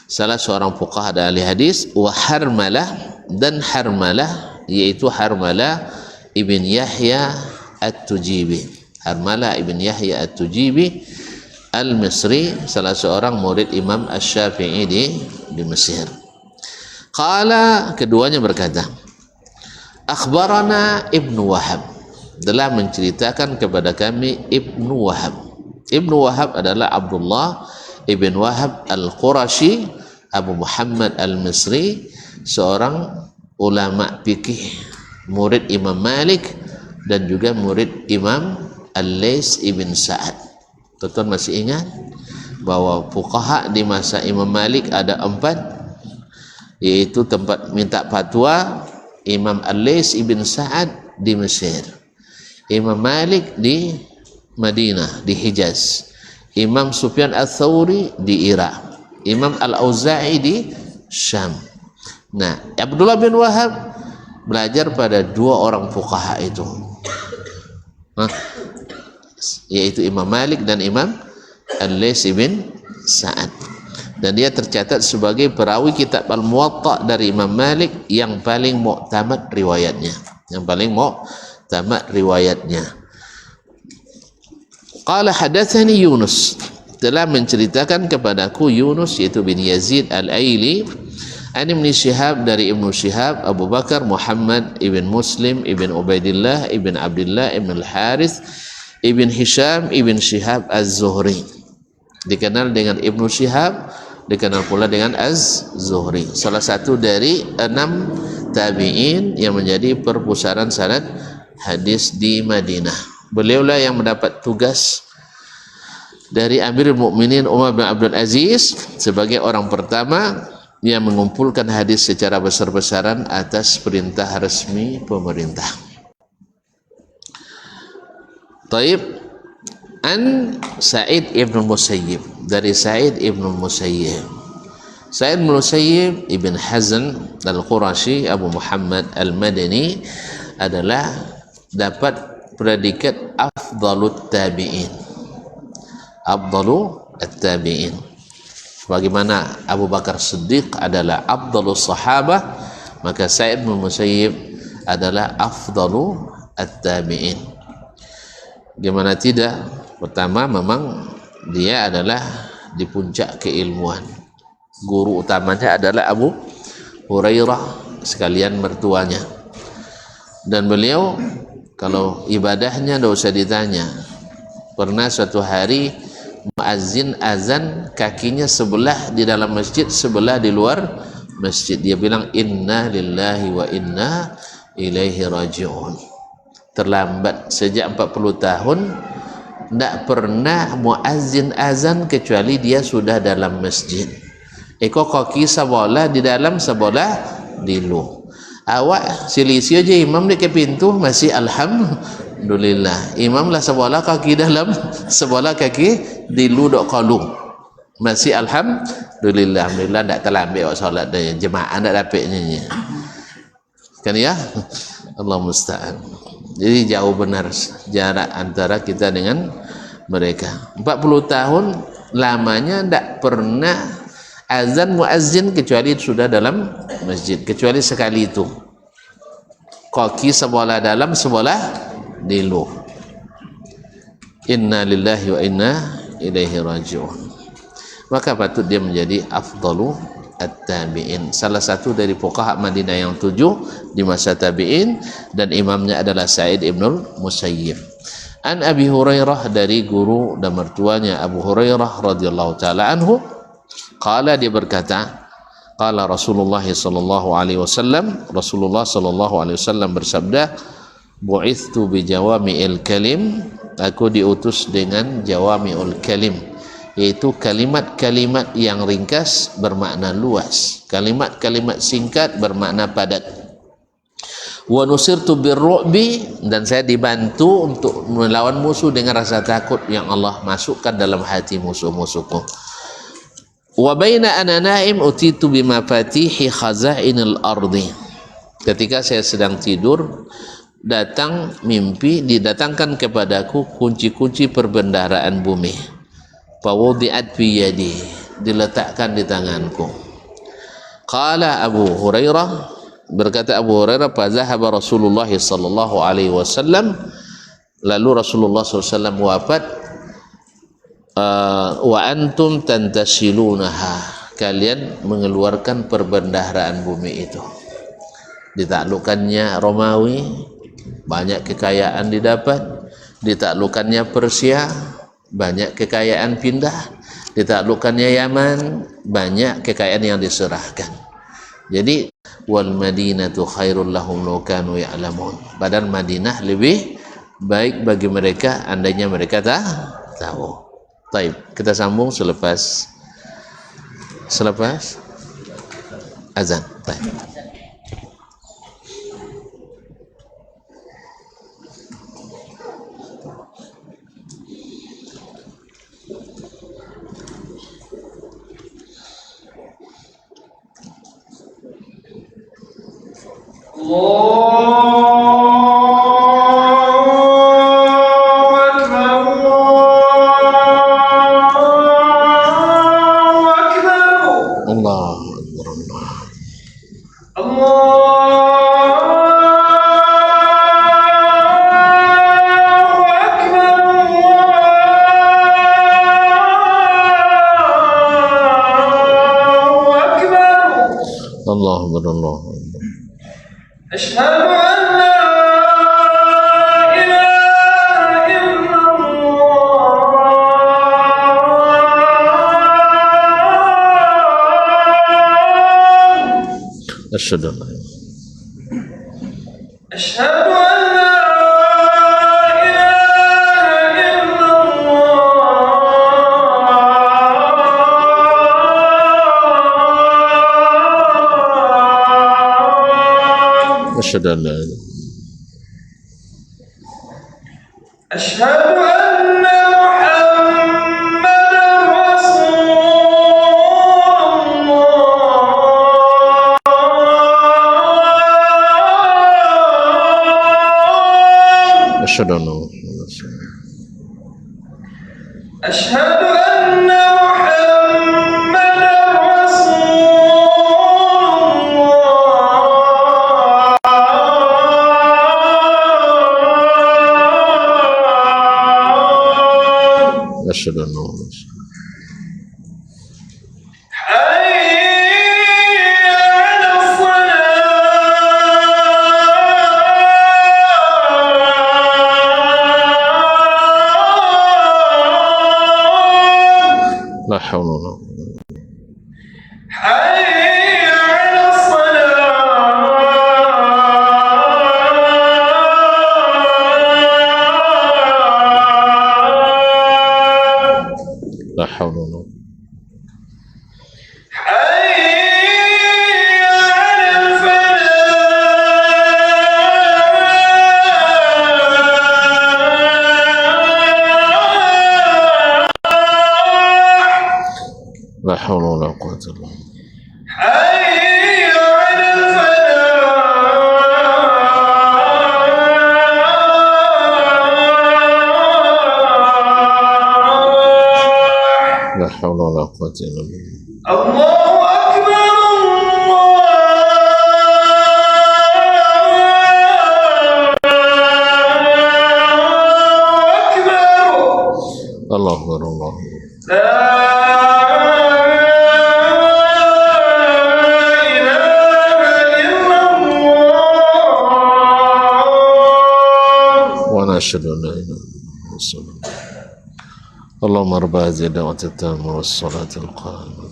salah seorang fuqaha dan ahli hadis. Wa Harmalah, dan Harmalah yaitu Harmalah ibn Yahya At-Tujibi. Harmalah ibn Yahya At-Tujibi Al-Misri, salah seorang murid Imam Asy-Syafi'i di Mesir. Qala, keduanya berkata, akhbarana Ibnu Wahab, telah menceritakan kepada kami Ibnu Wahab. Ibnu Wahab adalah Abdullah ibn Wahab Al-Qurashi Abu Muhammad Al-Misri, seorang ulama fikih, murid Imam Malik dan juga murid Imam Al-Lais ibn Sa'ad. Tuan-tuan masih ingat bahwa fuqaha di masa Imam Malik ada 4, yaitu tempat minta fatwa Imam Al-Lais ibn Sa'ad di Mesir, Imam Malik di Madinah di Hijaz, Imam Sufyan Ats-Tsauri di Irak, Imam Al-Auza'i di Syam. Nah, Abdullah bin Wahab belajar pada 2 orang fuqaha itu, yaitu Imam Malik dan Imam Al-Lais ibn Sa'ad. Dan dia tercatat sebagai perawi kitab Al-Muwatta dari Imam Malik yang paling mu'tamad riwayatnya, Qala hadatsani Yunus, telah menceritakan kepadaku Yunus yaitu bin Yazid Al-Aili, an Ibn Syihab, dari Ibnu Syihab Abu Bakar Muhammad ibn Muslim ibn Ubaidillah ibn Abdullah ibn Al-Harith ibn Hisham ibn Syihab Az-Zuhri, dikenal dengan Ibnu Syihab, dikenal pula dengan Az-Zuhri, salah satu dari 6 tabi'in yang menjadi perpustakaan sanad hadis di Madinah. Beliaulah yang mendapat tugas dari Amirul Mukminin Umar bin Abdul Aziz sebagai orang pertama yang mengumpulkan hadis secara besar-besaran atas perintah resmi pemerintah. Taib, an Sa'id ibn Musayyib, dari Sa'id ibn Musayyib. Sa'id ibn Musayyib ibn Hazn Al-Qurashi Abu Muhammad Al-Madani adalah dapat predikat afdalut tabi'in, afdalu at-tabi'in. Bagaimana Abu Bakar Siddiq adalah afdalus sahabah, maka Sa'id bin Musayyib adalah afdalu at-tabi'in. Gimana tidak? Pertama, memang dia adalah di puncak keilmuan. Guru utamanya adalah Abu Hurairah sekalian mertuanya. Dan beliau Kalau ibadahnya tidak usah ditanya. Pernah suatu hari muazzin azan, kakinya sebelah di dalam masjid, sebelah di luar masjid. Dia bilang inna lillahi wa inna ilaihi raji'un. Terlambat sejak 40 tahun tidak pernah muazzin azan kecuali dia sudah dalam masjid. Eko kaki sebelah di dalam, sebelah di luar. Awak silisi aja imam di ke pintu masih alhamdulillah. Imam lah sebelah kaki dalam, sebelah kaki di luar kalung. Masih alhamdulillah. Alhamdulillah tak terlambat solat dia. Jemaah tak dapatnya. Kan ya? Allah musta'an. Jadi jauh benar jarak antara kita dengan mereka. 40 tahun lamanya tak pernah azan muazzin kecuali sudah dalam masjid, kecuali sekali itu. Kaki sebelah dalam, sebelah di luar. Inna lillahi wa inna ilaihi raji'un. Maka patut dia menjadi afdalu at-tabi'in, salah satu dari fuqaha Madinah yang 7 di masa tabi'in, dan imamnya adalah Sa'id ibnul Musayyib. An Abi Hurairah, dari guru dan mertuanya Abu Hurairah radhiyallahu taala anhu, qala, dia berkata, qala Rasulullah sallallahu alaihi wasallam, Rasulullah sallallahu alaihi wasallam bersabda, bu'ithtu bi jawami'il kalim, aku diutus dengan jawami'ul kalim, yaitu kalimat-kalimat yang ringkas bermakna luas, kalimat-kalimat singkat bermakna padat. Wa nusirtu birru'bi, dan saya dibantu untuk melawan musuh dengan rasa takut yang Allah masukkan dalam hati musuh-musuhku. Wa baina ana naim utitu bimafatihi khazainil ardi, ketika saya sedang tidur datang mimpi, didatangkan kepadaku kunci-kunci perbendaharaan bumi. Fawudi'at fi yadi, diletakkan di tanganku. Qala Abu Hurairah, berkata Abu Hurairah, fazahaba Rasulullah sallallahu alaihi wasallam, lalu Rasulullah SAW wafat. Wa antum tantasilunaha, kalian mengeluarkan perbendaharaan bumi itu. Ditaklukkannya Romawi, banyak kekayaan didapat. Ditaklukkannya Persia, banyak kekayaan pindah. Ditaklukkannya Yaman, banyak kekayaan yang diserahkan. Jadi wal madinatu khairul lahum law kanu ya'lamun, padahal Madinah lebih baik bagi mereka andainya mereka tahu. Baik, kita sambung selepas azan. Baik. أشهد أن لا أشهد أن لا أشهد أن محمدا رسول الله. أشهد أن أشهد أن محمدا أشهد أنه La haula wala la haula wala quwwata illa billah. La haula wala quwwata illa billah. Allahu akbar, Allahu akbar, Allahu akbar. أشهد أن لا إله إلا الله. اللهم رب هذه الدعوة التامة والصلاة القائمة.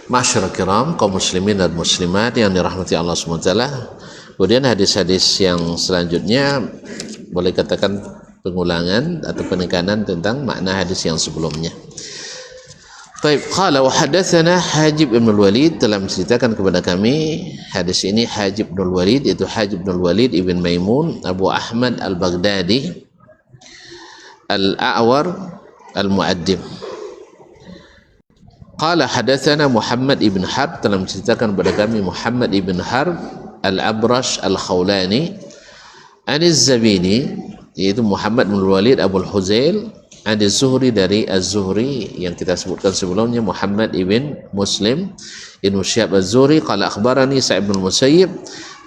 Masyarakat kiram, kaum muslimin dan muslimat yang dirahmati Allah SWT. Kemudian hadis-hadis yang selanjutnya boleh katakan pengulangan atau penekanan tentang makna hadis yang sebelumnya. Baik, qala wa hadatsana Hajib bin Al-Walid, telah menceritakan kepada kami hadis ini Hajib bin Al-Walid, yaitu Hajib bin Al-Walid ibn Maimun Abu Ahmad Al-Baghdadi Al-A'war Al-Mu'addim. Qala hadatsana Muhammad ibn Harb, telah menceritakan kepada kami Muhammad ibn Harb Al-Abrash Al-Khawlani An-Zabini, yaitu Muhammad bin Al-Walid Abu Al-Huzail Az-Zuhri, dari Az-Zuhri yang kita sebutkan sebelumnya Muhammad ibn Muslim ibn Syihab Az-Zuhri. Qala akhbarani Sa'id bin Musayyib,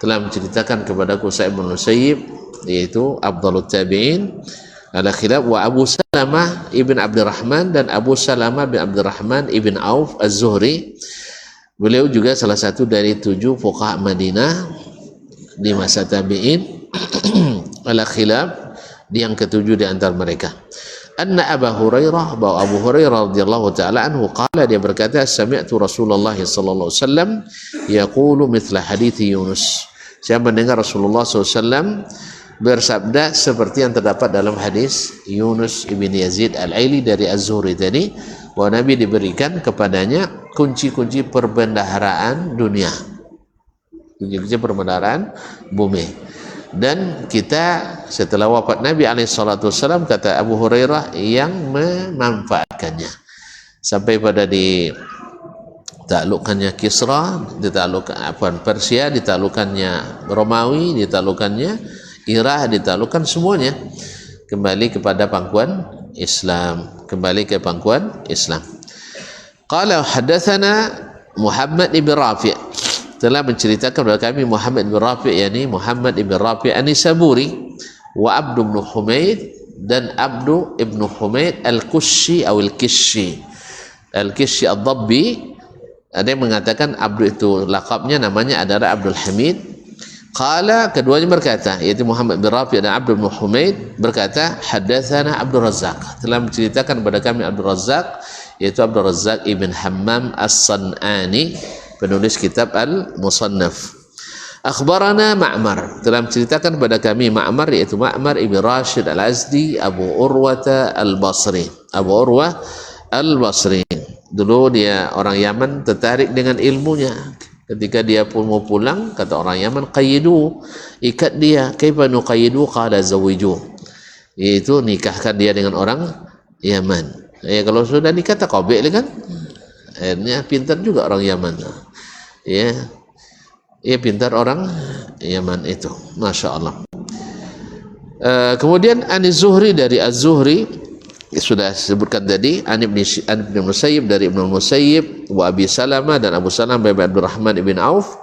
telah menceritakan kepadaku Sa'id bin Musayyib, yaitu Afdalut Tabi'in ala khilaf, wa Abu Salamah ibn Abdurrahman, dan Abu Salamah bin Abdurrahman ibn Auf Az-Zuhri. Beliau juga salah satu dari 7 fuqaha Madinah di masa tabi'in ala khilaf, di yang ketujuh di antara mereka. Anna Abu Hurairah, bahwa Abu Hurairah radhiyallahu taala anhu qala, dia berkata, sami'tu Rasulullah sallallahu alaihi wasallam yaqulu mithla hadits Yunus, saya mendengar Rasulullah SAW bersabda seperti yang terdapat dalam hadis Yunus ibn Yazid Al-Aili dari Az-Zuhri tadi, bahwa Nabi diberikan kepadanya kunci-kunci perbendaharaan dunia, kunci-kunci perbendaharaan bumi. Dan kita setelah wafat Nabi SAW, kata Abu Hurairah, yang memanfaatkannya sampai pada ditaklukkannya Kisra, ditaklukkan Persia, ditaklukkannya Romawi, ditaklukkannya Iraq, ditaklukkan semuanya kembali kepada pangkuan Islam, kembali ke pangkuan Islam. Qala hadatsana Muhammad ibn Rafi', telah menceritakan kepada kami Muhammad bin Rafi', yakni Muhammad ibn Rafi' An-Nisaburi, wa Abdu bin Humaid, dan Abdu ibn Humaid Al-Kushi atau Al-Kishi, Al-Kishi Ad-Dabbi. Ada yang mengatakan Abdu itu laqabnya, namanya adalah Abdul Hamid. Qala, keduanya berkata, yaitu Muhammad bin Rafi' dan Abdu bin Humaid berkata, hadatsana Abdul Razzaq, telah menceritakan kepada kami Abdul Razzaq, yaitu Abdul Razzaq ibn Hammam As-San'ani, penulis kitab Al-Musannaf. Akhbarana Ma'mar, telah menceritakan kepada kami Ma'mar, yaitu Ma'mar ibn Rashid Al-Azdi Abu Urwata Al-Basri. Abu Urwah Al-Basri, dulu dia orang Yaman, tertarik dengan ilmunya. Ketika dia pun mau pulang, kata orang Yaman, qayyidu, ikat dia. Kaifa nuqayyidu? Qala zawiju, yaitu nikahkan dia dengan orang Yaman. Kalau sudah nikah tak qabik kan. Akhirnya pintar juga orang Yaman. Ya, pintar orang Yaman itu, masya Allah. Kemudian Az-Zuhri, dari Az-Zuhri sudah sebutkan tadi, An ibn Musayyib, dari Ibnu Musayyib, wa Abi Salamah, dan Abu Salamah bin Abdurrahman ibn Auf,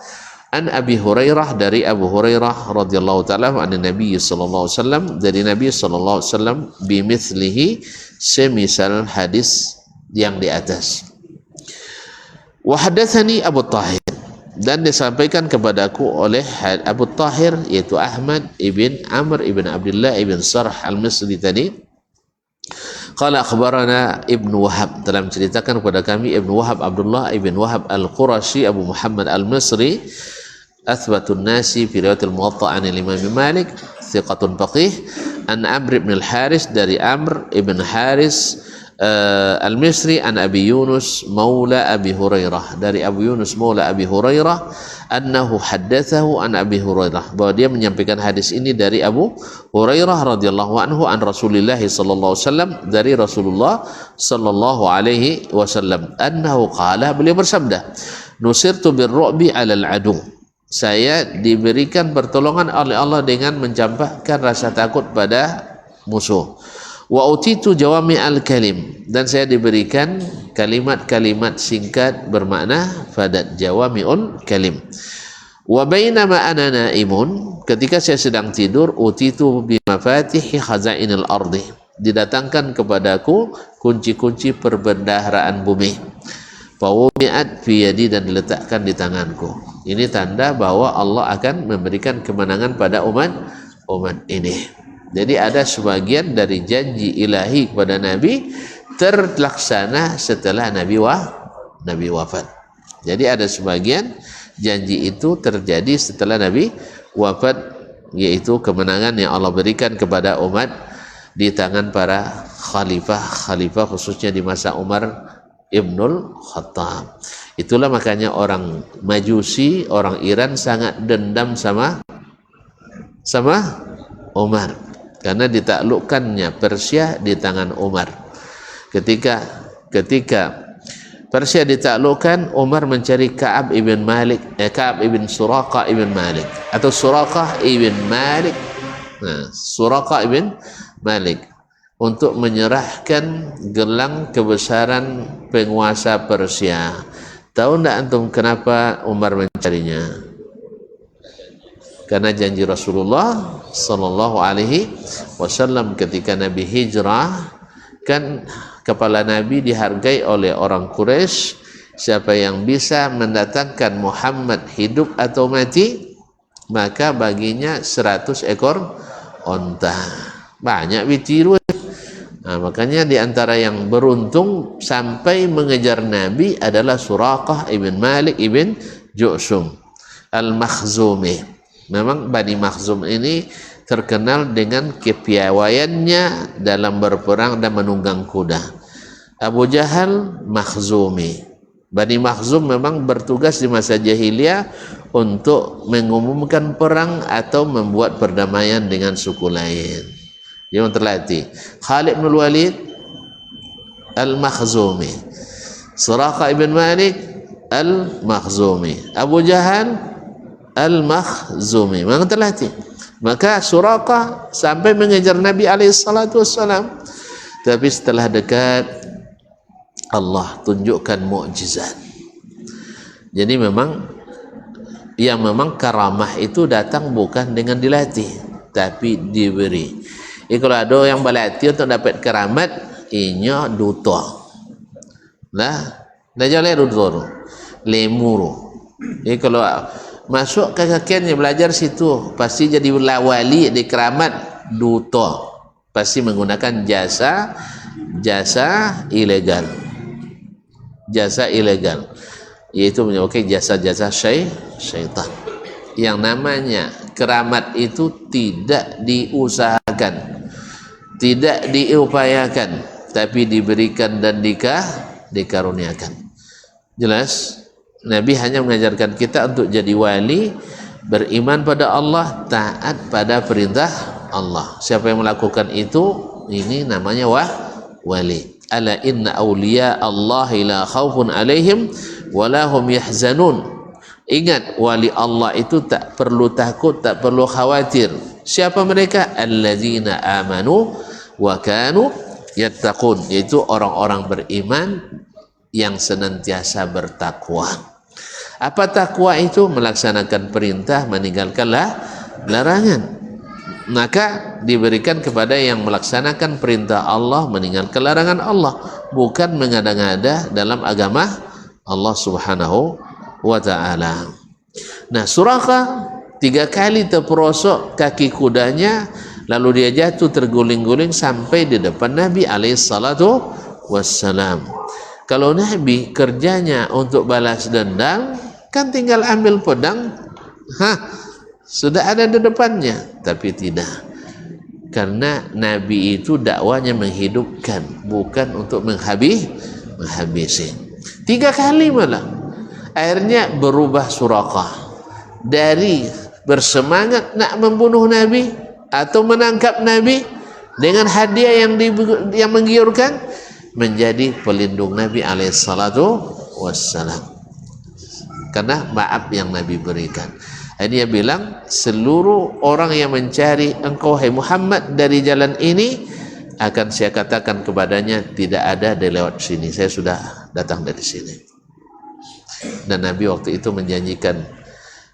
An Abi Hurairah, dari Abu Hurairah radhiyallahu taala an Nabi sallallahu alaihi wasallam, dari Nabi sallallahu alaihi wasallam, bimithlihi, semisal hadis yang di atas. Wa hadatsani Abu Tahir, dan disampaikan kepadaku oleh Abu Tahir, yaitu Ahmad ibn Amr ibn Abdullah ibn Sarh Al-Misri tadi. Qala akhbarana Ibnu Wahab, telah menceritakan kepada kami Ibnu Wahab Abdullah ibn Wahab Al-Qurashi Abu Muhammad Al-Misri, athbatun nasi fi riwayat al-Muwatta' an Imam Malik, thiqatun faqih, an Amr ibn al-Haris, dari Amr ibn Haris Al-Misri, an Abi Yunus maula Abi Hurairah, dari Abu Yunus maula Abi Hurairah, annahu haddatsahu an Abi Hurairah, bahwa dia menyampaikan hadis ini dari Abu Hurairah radhiyallahu anhu, an Rasulillah sallallahu alaihi wasallam, dari Rasulullah sallallahu alaihi wasallam, annahu qala, beliau bersabda, nusirtu birru'bi 'alal adu, saya diberikan pertolongan oleh Allah dengan mencampakkan rasa takut pada musuh. Wa utitu jawami al-kalim, dan saya diberikan kalimat-kalimat singkat bermakna padat, jawami'ul kalim. Wa bainama ana naimun, ketika saya sedang tidur, utitu bimafatihi khazainil ardi, didatangkan kepadaku kunci-kunci perbendaharaan bumi. Fawumi'at fi yadi, dan diletakkan di tanganku. Ini tanda bahwa Allah akan memberikan kemenangan pada umat ini. Jadi ada sebagian dari janji ilahi kepada Nabi terlaksana setelah Nabi wafat. Jadi ada sebagian janji itu terjadi setelah Nabi wafat, yaitu kemenangan yang Allah berikan kepada umat di tangan para khalifah khususnya di masa Umar Ibnul Khattab. Itulah makanya orang Majusi, orang Iran sangat dendam sama Umar, karena ditaklukkannya Persia di tangan Umar. Ketika Persia ditaklukkan, Umar mencari Ka'ab ibn Suraqah ibn Malik, atau Suraqah ibn Malik. Nah, Suraqah ibn Malik, untuk menyerahkan gelang kebesaran penguasa Persia. Tahu tidak antum kenapa Umar mencarinya? Karena janji Rasulullah sallallahu alaihi wasallam ketika Nabi hijrah, kan kepala Nabi dihargai oleh orang Quraisy, siapa yang bisa mendatangkan Muhammad hidup atau mati, maka baginya 100 ekor onta. Banyak bitiru. Nah, makanya di antara yang beruntung sampai mengejar Nabi adalah Suraqah ibn Malik ibn Ju'shum Al-Makhzumi. Memang Bani Makhzum ini terkenal dengan kepiawaiannya dalam berperang dan menunggang kuda. Abu Jahal Makhzumi. Bani Makhzum memang bertugas di masa jahiliyah untuk mengumumkan perang atau membuat perdamaian dengan suku lain. Yang terlatih. Khalid bin Walid Al-Makhzumi, Suraqah ibn Malik Al-Makhzumi, Abu Jahal Al-Makhzumi, memang terlatih. Maka Suraqah sampai mengejar Nabi SAW, tapi setelah dekat Allah tunjukkan mukjizat. Jadi memang karamah itu datang bukan dengan dilatih, tapi diberi. Kalau ada yang berlatih untuk dapat keramat, inya duta lah, dah jalan duta lemuru. Kalau masuk ke kakiannya belajar situ, pasti jadi wali di keramat duta, pasti menggunakan jasa ilegal, yaitu menyebabkan jasa syaitan. Yang namanya keramat itu tidak diusahakan, tidak diupayakan, tapi diberikan dan dikaruniakan. Jelas? Nabi hanya mengajarkan kita untuk jadi wali, beriman pada Allah, taat pada perintah Allah. Siapa yang melakukan itu, ini namanya wali. Ala inna awliya Allah la khawfun alaihim wa la hum yahzanun. Ingat, wali Allah itu tak perlu takut, tak perlu khawatir. Siapa mereka? Alladzina amanu wa kanu yattaqun, yaitu orang-orang beriman yang senantiasa bertakwa. Apa takwa itu? Melaksanakan perintah, meninggalkan larangan. Maka diberikan kepada yang melaksanakan perintah Allah, meninggalkan larangan Allah, bukan mengada-ngada dalam agama Allah Subhanahu wa ta'ala. Nah, Suraqah 3 kali terperosok kaki kudanya Lalu dia jatuh terguling-guling sampai di depan Nabi alaihissalatu wassalam. Kalau Nabi kerjanya untuk balas dendam, kan tinggal ambil pedang, sudah ada di depannya. Tapi tidak, karena Nabi itu dakwanya menghidupkan, bukan untuk menghabisi. 3 kali malah. Akhirnya berubah Suraqah dari bersemangat nak membunuh Nabi atau menangkap Nabi dengan hadiah yang menggiurkan, menjadi pelindung Nabi alaihissalatu wassalam, karena maaf yang Nabi berikan. Dia bilang, seluruh orang yang mencari engkau hai Muhammad dari jalan ini, akan saya katakan kepadanya, tidak ada di lewat sini, saya sudah datang dari sini. Dan Nabi waktu itu menjanjikan,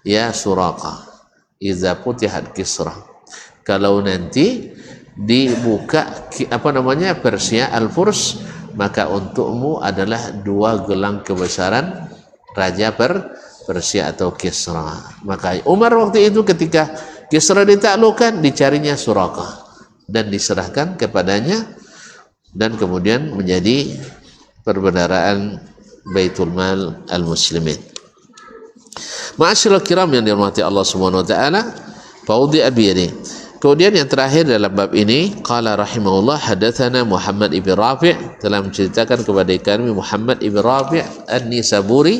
ya Suraqah, iza putihat Kisra, kalau nanti dibuka Persia Al-Furs, maka untukmu adalah 2 gelang kebesaran Raja Persia atau Kisra. Maka Umar waktu itu ketika Kisra ditaklukkan, dicarinya Suraqah dan diserahkan kepadanya, dan kemudian menjadi perbendaharaan Baitul Mal Al-Muslimin. Ma'asyiral kiram yang dirahmati Allah Subhanahu wa taala, faudi abiyani. Kemudian yang terakhir dalam bab ini, qala rahimahullah, hadatsana Muhammad ibn Rafi', telah menceritakan kepada kami Muhammad ibn Rafi' An-Nisaburi.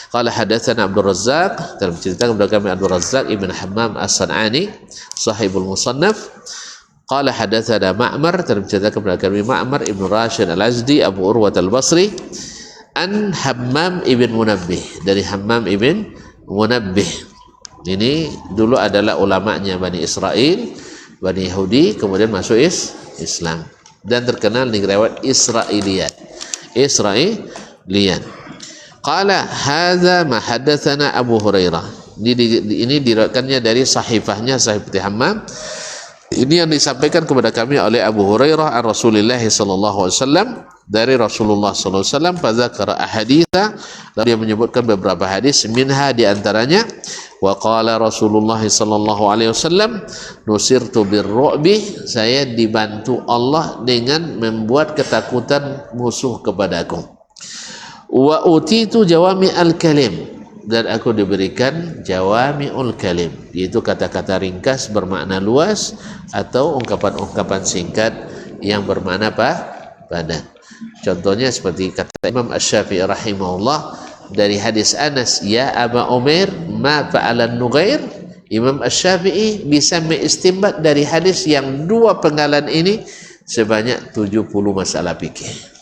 Qala hadatsana Abdul Razzaq, telah menceritakan kepada kami Abdul Razzaq ibn Hammam As-San'ani, sahibul Musannaf. Qala hadatsana Ma'mar, telah menceritakan kepada kami Ma'mar ibn Rashid Al-Azdi Abu Urwah Al-Basri, an Hammam ibn Munabbih, dari Hammam ibn Munabbih. Ini dulu adalah ulamanya Bani Israel, Bani Yahudi, kemudian masuk Islam dan terkenal di riwayat Israiliyat. Qala hadza ma hadatsana Abu Hurairah. Ini diriwayatkannya dari sahifahnya Sahih Hammam. Ini yang disampaikan kepada kami oleh Abu Hurairah an Rasulullah sallallahu alaihi wasallam, dari Rasulullah sallallahu alaihi wasallam, fadzakara ahaditsa, lalu dia menyebutkan beberapa hadis, minha di antaranya, wa qala Rasulullah sallallahu alaihi wasallam, nusirtu birru'bi, saya dibantu Allah dengan membuat ketakutan musuh kepadaku. Wa utitu jawami al-kalim, dan aku diberikan jawami'ul kalim, yaitu kata-kata ringkas bermakna luas atau ungkapan-ungkapan singkat yang bermakna padat. Contohnya seperti kata Imam Asy-Syafi'i rahimahullah dari hadis Anas, ya Aba Umair ma fa'alan Nughair. Imam Asy-Syafi'i bisa mengistinbat dari hadis yang 2 penggalan ini sebanyak 70 masalah fikih.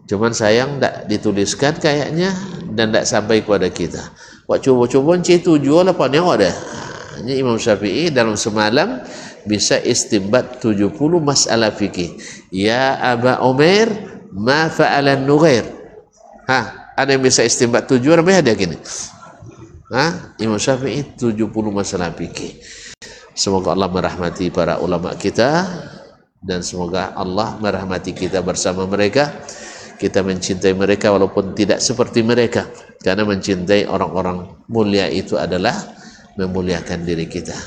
Cuman sayang tak dituliskan kayaknya dan tak sampai kepada kita. Wak coba-coba tujuan apa ni ada. Ini Imam Syafi'i dalam semalam bisa istinbat 70 masalah fikih. Ya Aba Umair ma fa'alan Nughair. Ada yang bisa istinbat tujuan apa ada gini? Imam Syafi'i 70 masalah fikih. Semoga Allah merahmati para ulama kita dan semoga Allah merahmati kita bersama mereka. Kita mencintai mereka walaupun tidak seperti mereka, karena mencintai orang-orang mulia itu adalah memuliakan diri kita.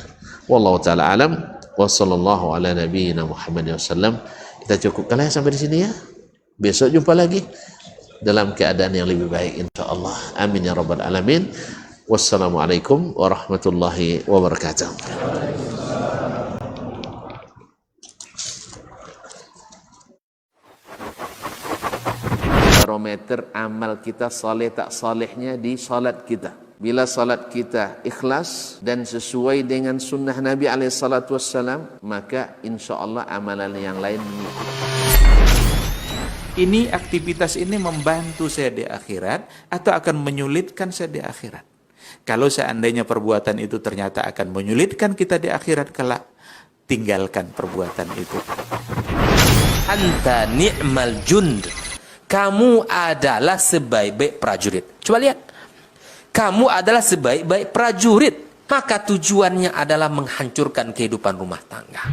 Wallahu taala alam, wa sallallahu ala nabiyyina Muhammad wasallam. Kita cukupkan sampai di sini ya. Besok jumpa lagi dalam keadaan yang lebih baik insyaallah. Amin ya rabbal alamin. Wassalamualaikum warahmatullahi wabarakatuh. Barometer amal kita saleh tak salehnya di salat kita. Bila salat kita ikhlas dan sesuai dengan sunnah Nabi SAW, maka insya Allah amalan yang lain mengikut. Ini aktivitas ini membantu saya di akhirat atau akan menyulitkan saya di akhirat? Kalau seandainya perbuatan itu ternyata akan menyulitkan kita di akhirat kelak, tinggalkan perbuatan itu. Anta ni'mal jund. Kamu adalah sebaik-baik prajurit. Coba lihat. Kamu adalah sebaik-baik prajurit. Maka tujuannya adalah menghancurkan kehidupan rumah tangga.